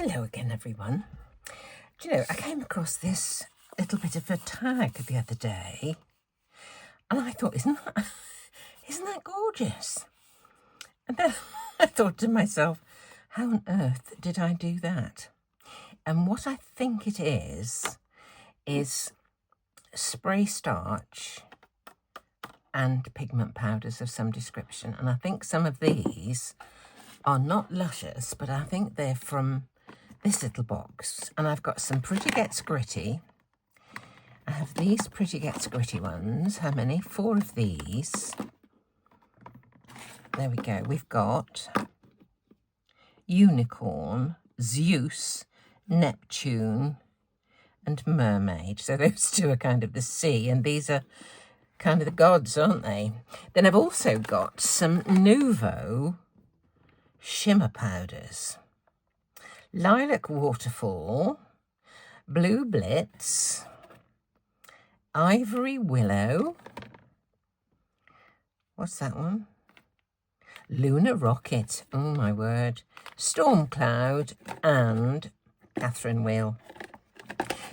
Hello again, everyone. Do you know, I came across this little bit of a tag the other day, and I thought, isn't that gorgeous? And then I thought to myself, how on earth did I do that? And what I think it is spray starch and pigment powders of some description. And I think some of these are not luscious, but I think they're from this little box. And I've got some Pretty Gets Gritty. I have these Pretty Gets Gritty ones. How many? 4 of these. There we go. We've got Unicorn, Zeus, Neptune, and Mermaid. So those two are kind of the sea, and these are kind of the gods, aren't they? Then I've also got some Nuvo shimmer powders. Lilac Waterfall, Blue Blitz, Ivory Willow. What's that one? Lunar Rocket. Oh, my word. Storm Cloud and Catherine Wheel.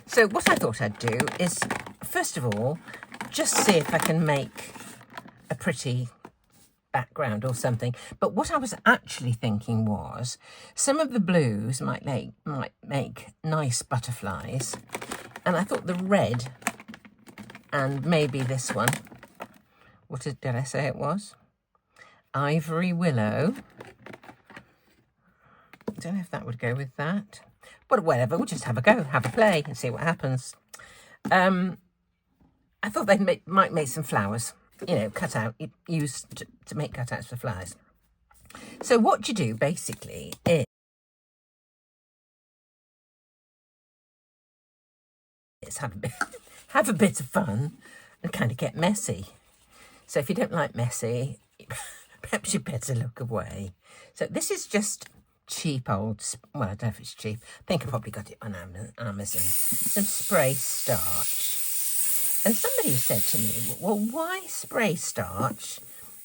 So what I thought I'd do is, first of all, just see if I can make a pretty background or something. But what I was actually thinking was some of the blues might make nice butterflies. And I thought the red and maybe this one, did I say it was? Ivory Willow. I don't know if that would go with that. But whatever, we'll just have a go, have a play and see what happens. I thought they might make some flowers, you know, used to make cutouts for flowers. So what you do basically is have a bit of fun and kind of get messy. So if you don't like messy, perhaps you better look away. So this is just cheap old, well, I don't know if it's cheap. I think I probably got it on Amazon. Some spray starch. And somebody said to me, well, why spray starch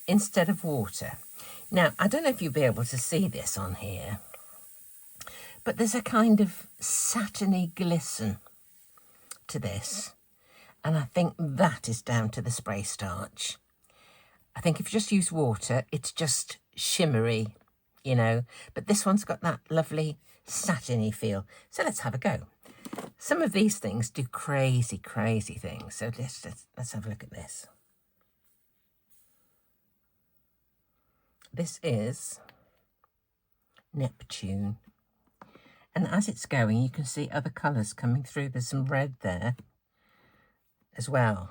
instead of water? Now, I don't know if you'll be able to see this on here, but there's a kind of satiny glisten to this. And I think that is down to the spray starch. I think if you just use water, it's just shimmery, you know. But this one's got that lovely satiny feel. So let's have a go. Some of these things do crazy, crazy things. So let's have a look at this. This is Neptune. And as it's going, you can see other colours coming through. There's some red there as well.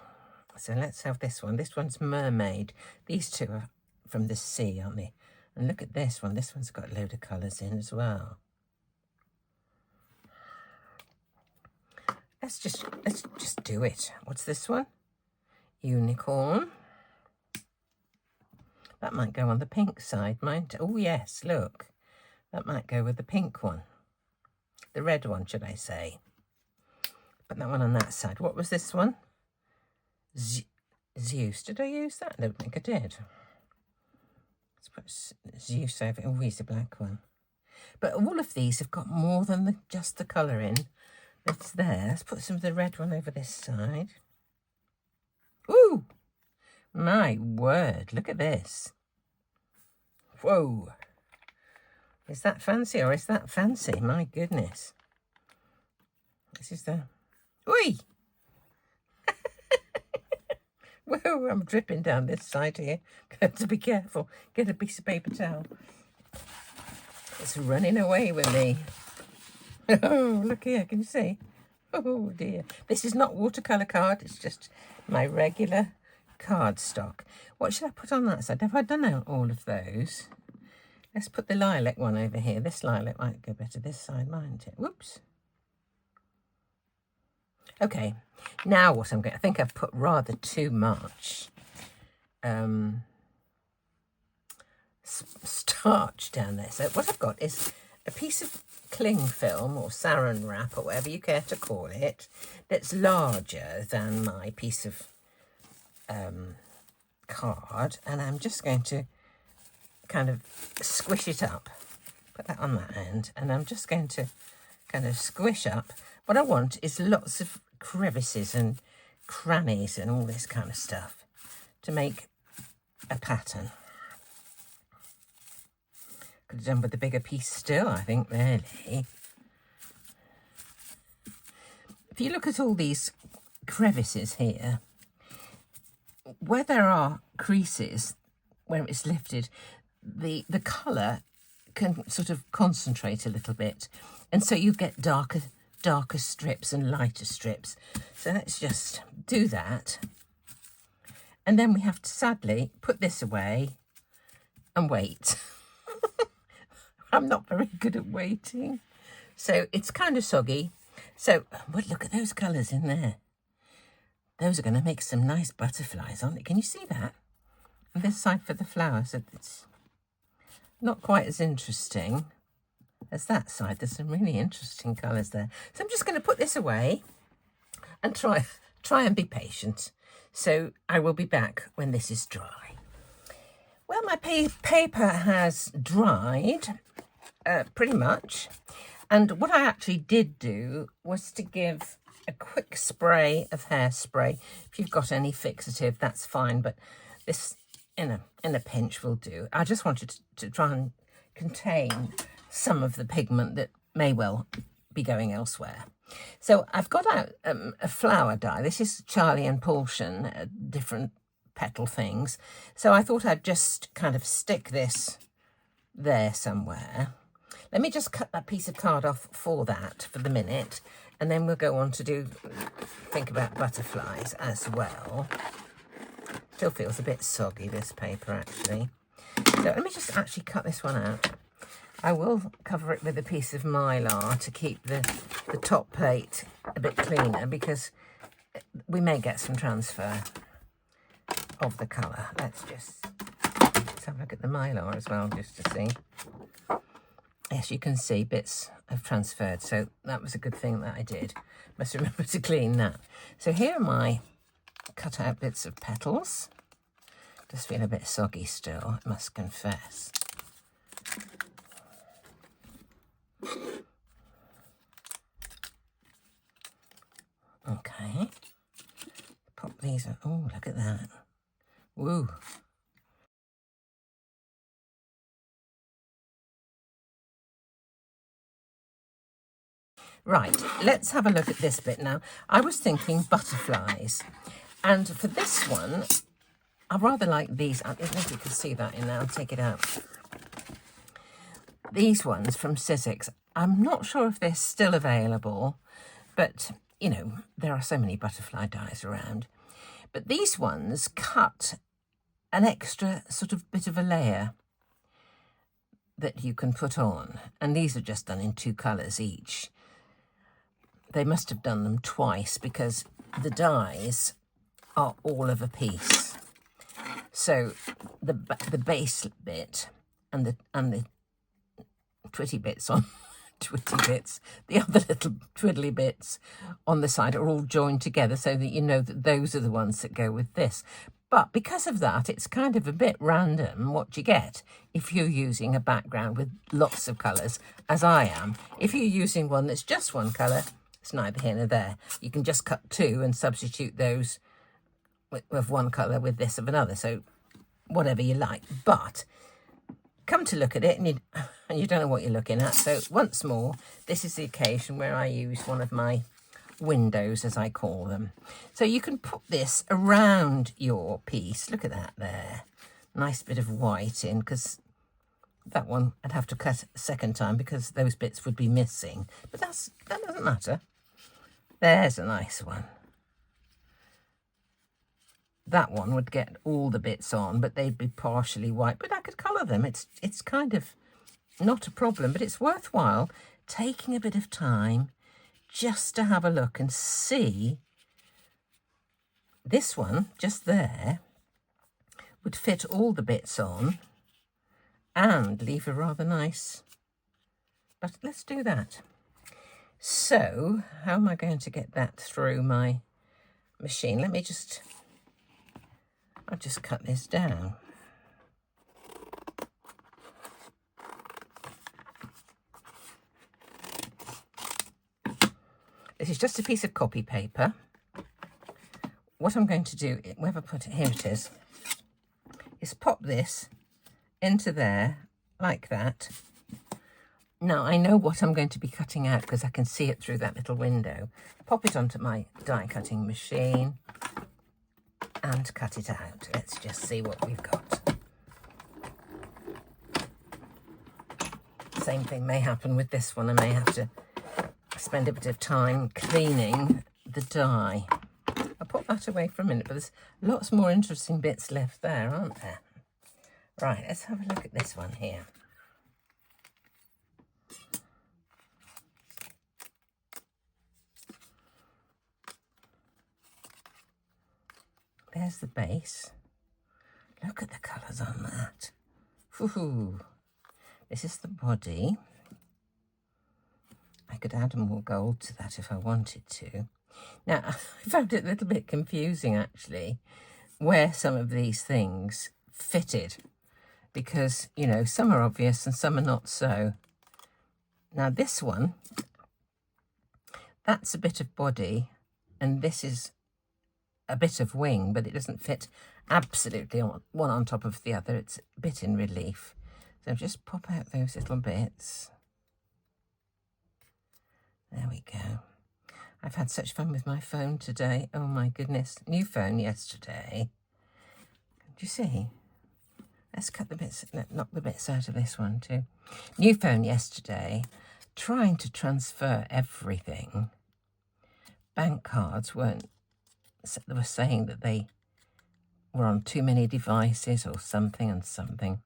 So let's have this one. This one's Mermaid. These two are from the sea, aren't they? And look at this one. This one's got a load of colours in as well. Let's just do it. What's this one? Unicorn. That might go on the pink side, mightn't it? Oh, yes, look. That might go with the pink one. The red one, should I say. Put that one on that side. What was this one? Zeus. Did I use that? I don't think I did. Let's put Zeus over. Oh, he's the black one. But all of these have got more than just the colour in. It's there. Let's put some of the red one over this side. Ooh! My word, look at this. Whoa! Is that fancy or is that fancy? My goodness. This is the... Oi! Whoa, I'm dripping down this side here. Got to be careful. Get a piece of paper towel. It's running away with me. Oh, look here, can you see? Oh dear. This is not watercolour card, it's just my regular cardstock. What should I put on that side? Have I done all of those? Let's put the lilac one over here. This lilac might go better this side, mightn't it? Whoops. Okay, now what I'm going to... I think I've put rather too much starch down there. So what I've got is a piece of cling film or saran wrap or whatever you care to call it that's larger than my piece of card, and I'm just going to kind of squish it up Put that on that end, and I'm just going to kind of squish up. What I want is lots of crevices and crannies and all this kind of stuff to make a pattern. Could have done with the bigger piece still, I think, really. If you look at all these crevices here, where there are creases, where it's lifted, the colour can sort of concentrate a little bit, and so you get darker strips and lighter strips. So let's just do that, and then we have to sadly put this away and wait. I'm not very good at waiting, so it's kind of soggy. So, but look at those colours in there. Those are going to make some nice butterflies, aren't they? Can you see that? And this side for the flowers, it's not quite as interesting as that side. There's some really interesting colours there. So I'm just going to put this away and try and be patient. So I will be back when this is dry. Well, my paper has dried pretty much. And what I actually did do was to give a quick spray of hairspray. If you've got any fixative, that's fine, but this in a pinch will do. I just wanted to try and contain some of the pigment that may well be going elsewhere. So I've got out a flower dye. This is Charlie and Pulchen, different petal things. So I thought I'd just kind of stick this there somewhere. Let me just cut that piece of card off for that for the minute, and then we'll go on to think about butterflies as well. Still feels a bit soggy, this paper, actually. So let me just actually cut this one out. I will cover it with a piece of mylar to keep the top plate a bit cleaner, because we may get some transfer of the colour. Let's have a look at the mylar as well, just to see. Yes, you can see bits have transferred, so that was a good thing that I did. Must remember to clean that. So here are my cut out bits of petals. Just feel a bit soggy still, I must confess. Okay. Pop these on. Oh, look at that. Woo. Right, let's have a look at this bit now. I was thinking butterflies, and for this one, I rather like these. I don't know if you can see that in there. I'll take it out. These ones from Sizzix. I'm not sure if they're still available, but, you know, there are so many butterfly dyes around. But these ones cut an extra sort of bit of a layer that you can put on, and these are just done in 2 colours each. They must have done them twice because the dyes are all of a piece. So the base bit and the twitty bits on the other little twiddly bits on the side are all joined together, so that you know that those are the ones that go with this. But because of that, it's kind of a bit random what you get if you're using a background with lots of colours, as I am. If you're using one that's just one colour, it's neither here nor there. You can just cut 2 and substitute those with one colour with this of another. So whatever you like. But come to look at it and you don't know what you're looking at. So once more, this is the occasion where I use one of my windows, as I call them. So you can put this around your piece. Look at that there. Nice bit of white in, because that one I'd have to cut a second time because those bits would be missing. But that doesn't matter. There's a nice one. That one would get all the bits on, but they'd be partially white. But I could colour them. It's kind of not a problem, but it's worthwhile taking a bit of time just to have a look and see. This one, just there, would fit all the bits on and leave a rather nice... But let's do that. So, how am I going to get that through my machine? I'll just cut this down. This is just a piece of copy paper. What I'm going to do, where have I put it? Here it is pop this into there like that. Now I know what I'm going to be cutting out because I can see it through that little window. Pop it onto my die cutting machine and cut it out. Let's just see what we've got. Same thing may happen with this one. I may have to spend a bit of time cleaning the die. I'll put that away for a minute, but there's lots more interesting bits left there, aren't there? Right, let's have a look at this one here. There's the base. Look at the colours on that. Woohoo! This is the body. I could add more gold to that if I wanted to. Now, I found it a little bit confusing, actually, where some of these things fitted. Because, you know, some are obvious and some are not so. Now, this one, that's a bit of body, and this is a bit of wing, but it doesn't fit absolutely one on top of the other. It's a bit in relief. So just pop out those little bits. There we go. I've had such fun with my phone today. Oh my goodness. New phone yesterday. Do you see? Let's cut the bits, knock the bits out of this one too. New phone yesterday. Trying to transfer everything. Bank cards weren't, they were saying that they were on too many devices or something and something.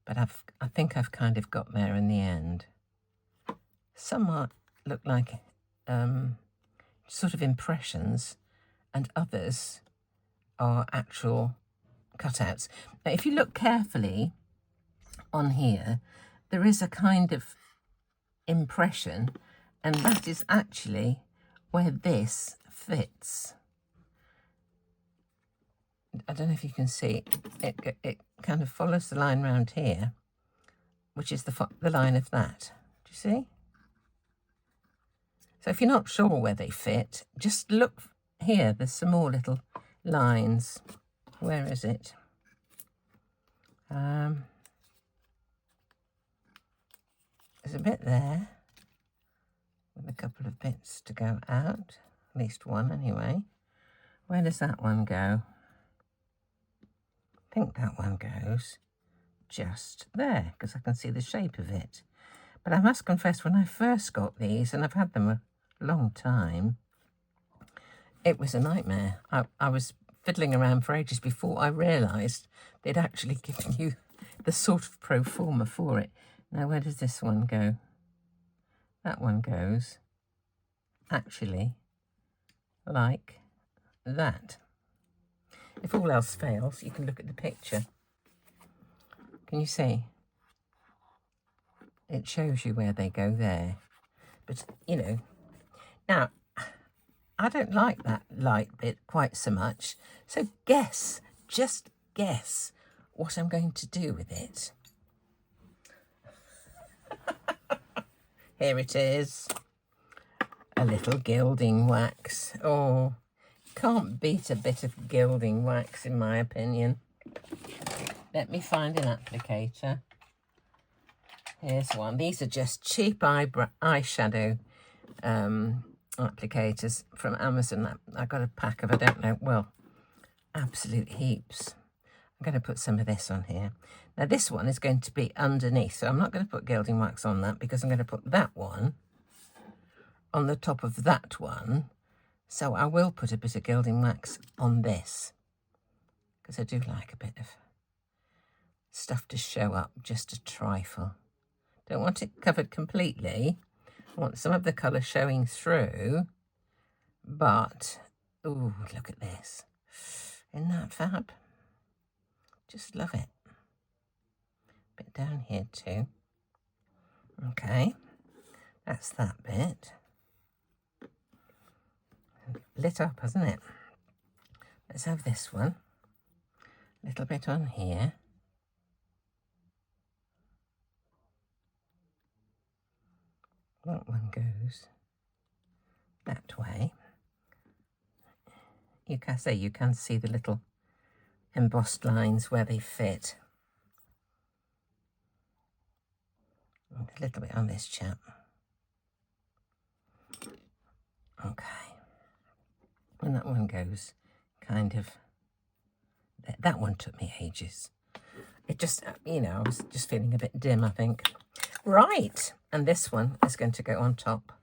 But I think I've kind of got there in the end. Some look like sort of impressions, and others are actual cutouts. Now, if you look carefully on here, there is a kind of impression, and that is actually where this fits. I don't know if you can see, it kind of follows the line round here, which is the line of that. Do you see? So if you're not sure where they fit, just look here. There's some more little lines. Where is it? There's a bit there with a couple of bits to go out, at least one anyway. Where does that one go? I think that one goes just there because I can see the shape of it. But I must confess, when I first got these, and I've had them a long time, it was a nightmare. I was fiddling around for ages before I realised they'd actually given you the sort of pro forma for it. Now, where does this one go? That one goes actually like that. If all else fails, you can look at the picture. Can you see? It shows you where they go there. But, you know, now, I don't like that light bit quite so much. So guess, just guess what I'm going to do with it. Here it is. A little gilding wax. Oh, can't beat a bit of gilding wax, in my opinion. Let me find an applicator. Here's one. These are just cheap eyeshadow applicators from Amazon. I got a pack of, I don't know, well, absolute heaps. I'm going to put some of this on here. Now, this one is going to be underneath, so I'm not going to put gilding wax on that because I'm going to put that one on the top of that one. So I will put a bit of gilding wax on this because I do like a bit of stuff to show up, just a trifle. Don't want it covered completely. I want some of the colour showing through, but, ooh, look at this. Isn't that fab? Just love it. Bit down here too. Okay, that's that bit. Lit up, hasn't it? Let's have this one. A little bit on here. That one goes that way. You can see the little embossed lines where they fit. And a little bit on this chap. Okay. And that one goes kind of, that one took me ages. It just, you know, I was just feeling a bit dim, I think. Right, and this one is going to go on top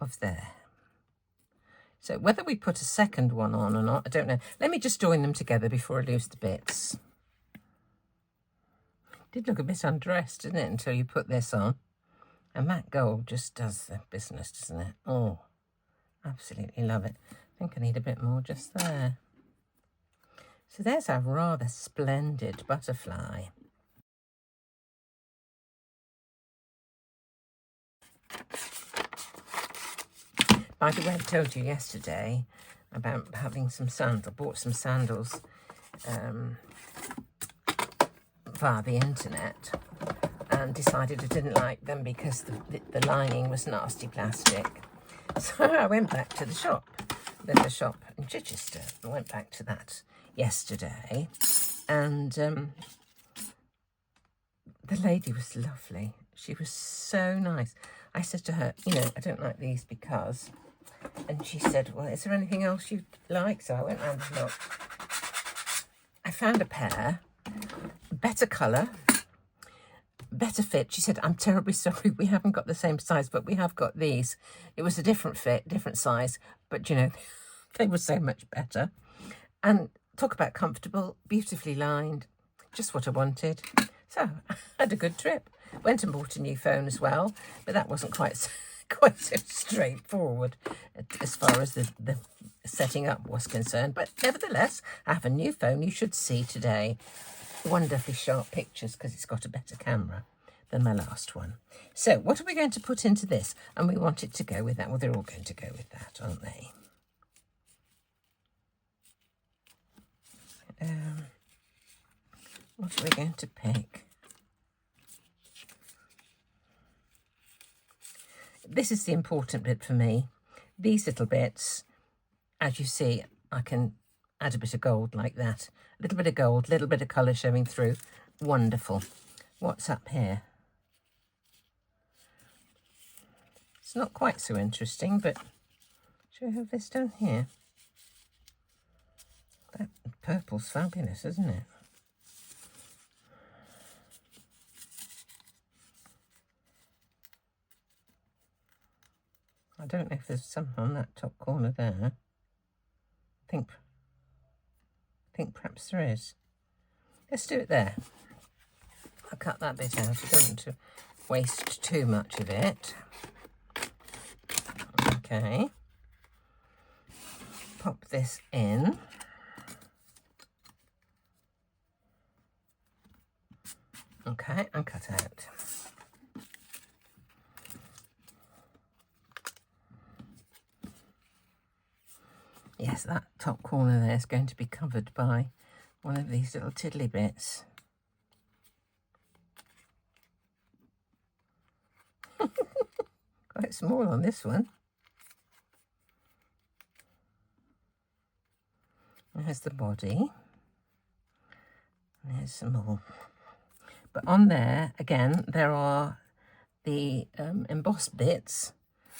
of there. So whether we put a second one on or not, I don't know. Let me just join them together before I lose the bits. Did look a bit undressed, didn't it, until you put this on. And that gold just does the business, doesn't it? Oh, absolutely love it. I think I need a bit more just there. So there's our rather splendid butterfly. By the way, I told you yesterday about having some sandals. I bought some sandals via the internet and decided I didn't like them because the lining was nasty plastic. So I went back to the shop. There's a shop in Chichester. I went back to that yesterday, and the lady was lovely. She was so nice. I said to her, you know, I don't like these because... And she said, well, is there anything else you'd like? So I went round and looked. I found a pair, better colour, better fit. She said, I'm terribly sorry, we haven't got the same size, but we have got these. It was a different fit, different size, but, you know, they were so much better. And talk about comfortable, beautifully lined, just what I wanted. So I had a good trip. Went and bought a new phone as well, but that wasn't quite so straightforward as far as the setting up was concerned. But nevertheless, I have a new phone you should see today. Wonderfully sharp pictures because it's got a better camera than my last one. So what are we going to put into this? And we want it to go with that. Well, they're all going to go with that, aren't they? What are we going to pick? This is the important bit for me. These little bits, as you see, I can add a bit of gold like that. A little bit of gold, a little bit of colour showing through. Wonderful. What's up here? It's not quite so interesting, but shall we have this down here? That purple's fabulous, isn't it? I don't know if there's some on that top corner there. I think perhaps there is. Let's do it there. I'll cut that bit out. I don't want to waste too much of it. Okay. Pop this in. Okay, and cut out. Yes, that top corner there is going to be covered by one of these little tiddly bits. Quite small on this one. There's the body. There's some more. But on there, again, there are the embossed bits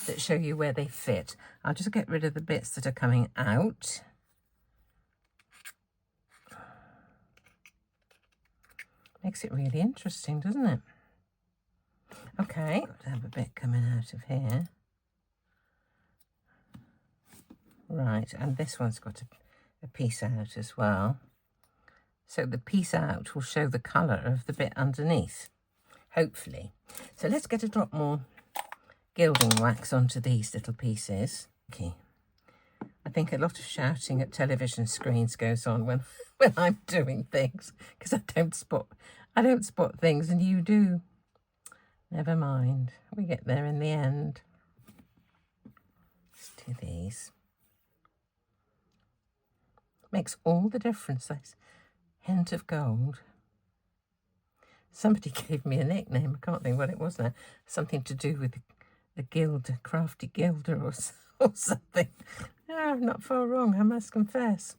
that show you where they fit. I'll just get rid of the bits that are coming out. Makes it really interesting, doesn't it? Okay, got to have a bit coming out of here. Right, and this one's got a piece out as well. So the piece out will show the colour of the bit underneath, hopefully. So let's get a drop more gilding wax onto these little pieces. Okay. I think a lot of shouting at television screens goes on when I'm doing things, because I don't spot things and you do. Never mind. We get there in the end. Let's do these. Makes all the difference, this hint of gold. Somebody gave me a nickname. I can't think what it was now. Something to do with the gilder, crafty gilder or or something. No, I'm not far wrong, I must confess.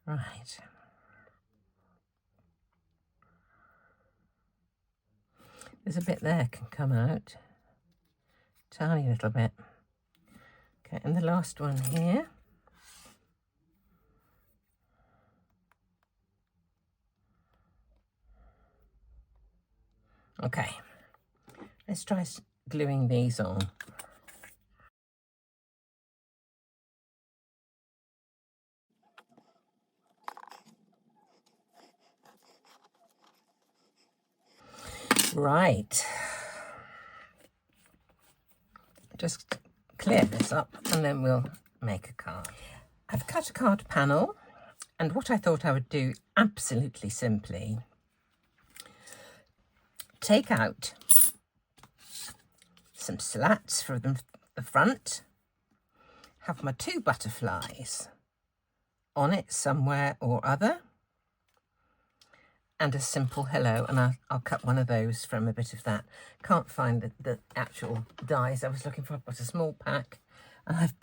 Right. There's a bit there can come out. Tiny little bit. Okay, and the last one here. Okay, let's try gluing these on. Right. Just clear this up and then we'll make a card. I've cut a card panel, and what I thought I would do absolutely simply, take out some slats for the front, have my 2 butterflies on it somewhere or other, and a simple hello, and I'll cut one of those from a bit of that. Can't find the actual dies I was looking for. I've got a small pack, and I've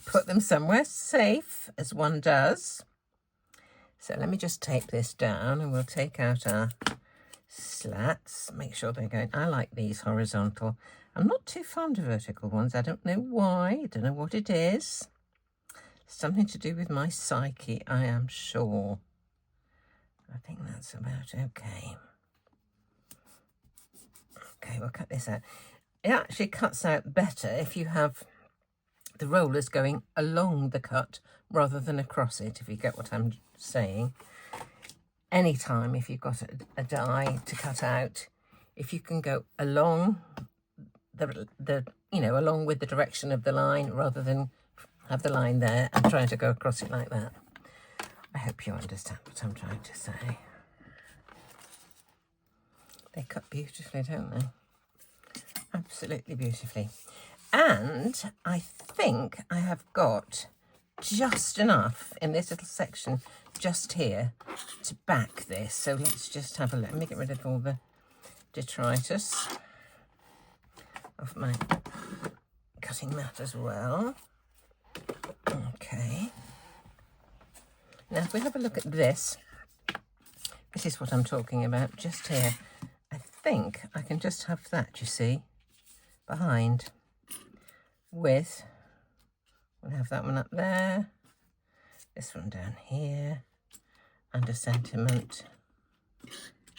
put them somewhere safe, as one does. So let me just tape this down, and we'll take out our slats, make sure they're going. I like these horizontal. I'm not too fond of vertical ones. I don't know why. I don't know what it is. Something to do with my psyche, I am sure. I think that's about okay. Okay, we'll cut this out. It actually cuts out better if you have the rollers going along the cut rather than across it, if you get what I'm saying. Anytime if you've got a die to cut out, if you can go along along with the direction of the line rather than have the line there and trying to go across it like that. I hope you understand what I'm trying to say. They cut beautifully, don't they? Absolutely beautifully. And I think I have got just enough in this little section just here to back this. So let's just have a look. Let me get rid of all the detritus of my cutting mat as well. Okay. Now, if we have a look at this, this is what I'm talking about, just here. I think I can just have that, you see, behind with, we'll have that one up there, this one down here, and a sentiment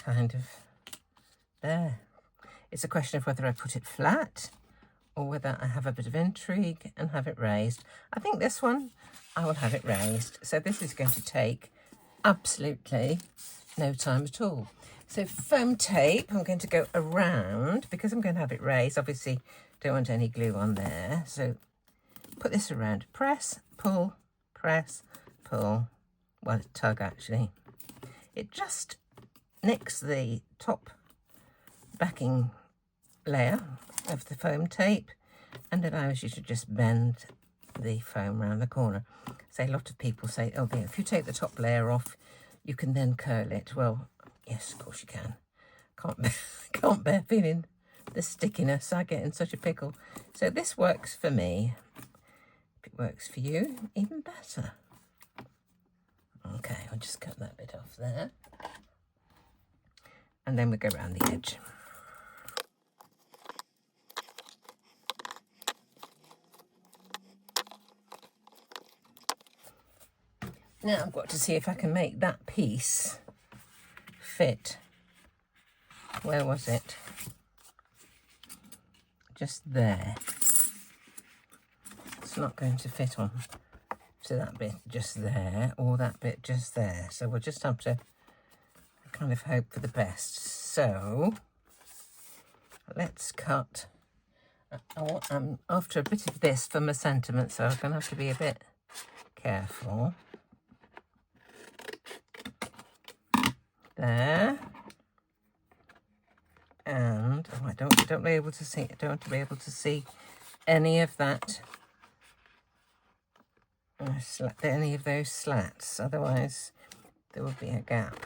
kind of there. It's a question of whether I put it flat or whether I have a bit of intrigue and have it raised. I think this one, I will have it raised. So this is going to take absolutely no time at all. So foam tape, I'm going to go around, because I'm going to have it raised. Obviously, don't want any glue on there. So put this around, press, pull, well, tug actually. It just nicks the top backing layer of the foam tape and allows you to just bend the foam around the corner. So a lot of people say, oh, if you take the top layer off, you can then curl it. Well, yes, of course you can. Can't bear feeling the stickiness. I get in such a pickle. So this works for me. If it works for you, even better. Okay, I'll just cut that bit off there. And then we go around the edge. Now I've got to see if I can make that piece fit. Where was it? Just there. It's not going to fit on to that bit just there or that bit just there. So we'll just have to kind of hope for the best. So let's cut. I'm after a bit of this for my sentiment, so I'm going to have to be a bit careful. There. And I don't be able to see. I don't want to be able to see any of that. Any of those slats. Otherwise, there will be a gap.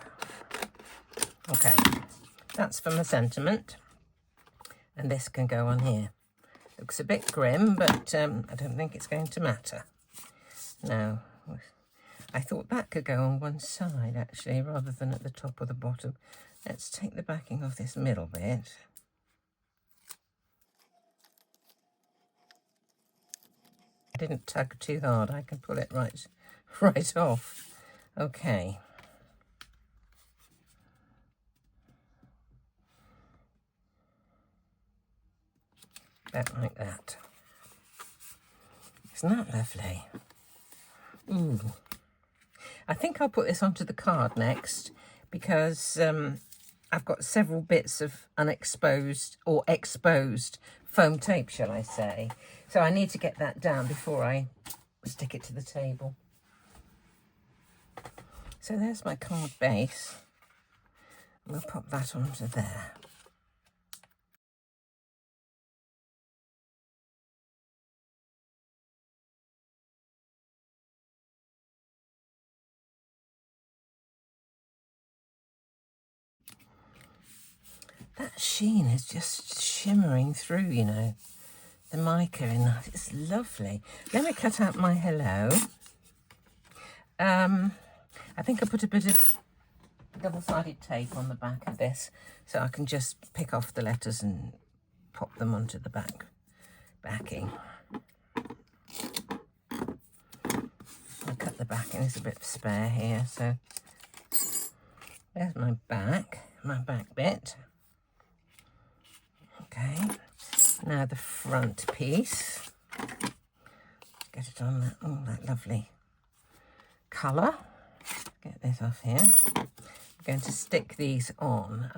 Okay, that's for my sentiment, and this can go on here. Looks a bit grim, but I don't think it's going to matter. Now, I thought that could go on one side, actually, rather than at the top or the bottom. Let's take the backing off this middle bit. I didn't tug too hard. I can pull it right off. Okay. About like that. Isn't that lovely? Ooh. I think I'll put this onto the card next because I've got several bits of unexposed or exposed foam tape, shall I say. So I need to get that down before I stick it to the table. So there's my card base. We'll pop that onto there. That sheen is just shimmering through, you know, the mica in that. It's lovely. Let me cut out my hello. I think I put a bit of double-sided tape on the back of this so I can just pick off the letters and pop them onto the backing. I'll cut the backing, there's a bit of spare here, so there's my back bit. Okay, now the front piece. Get it on that, oh, that lovely colour. Get this off here. I'm going to stick these on.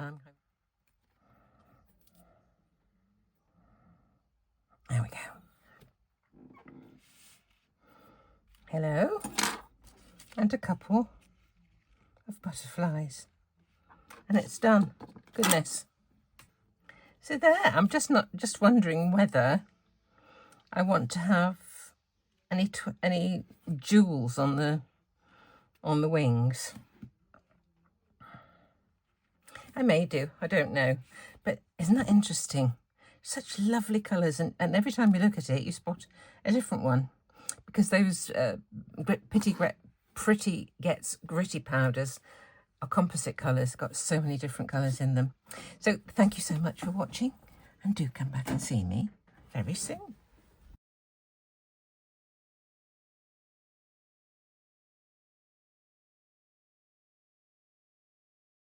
There we go. Hello. And a couple of butterflies. And it's done. Goodness. So there, I'm just wondering whether I want to have any jewels on the wings. I may do, I don't know. But isn't that interesting? Such lovely colours, and every time you look at it, you spot a different one. Because those Pretty Gets Gritty powders are composite colours, got so many different colours in them. So thank you so much for watching, and do come back and see me very soon.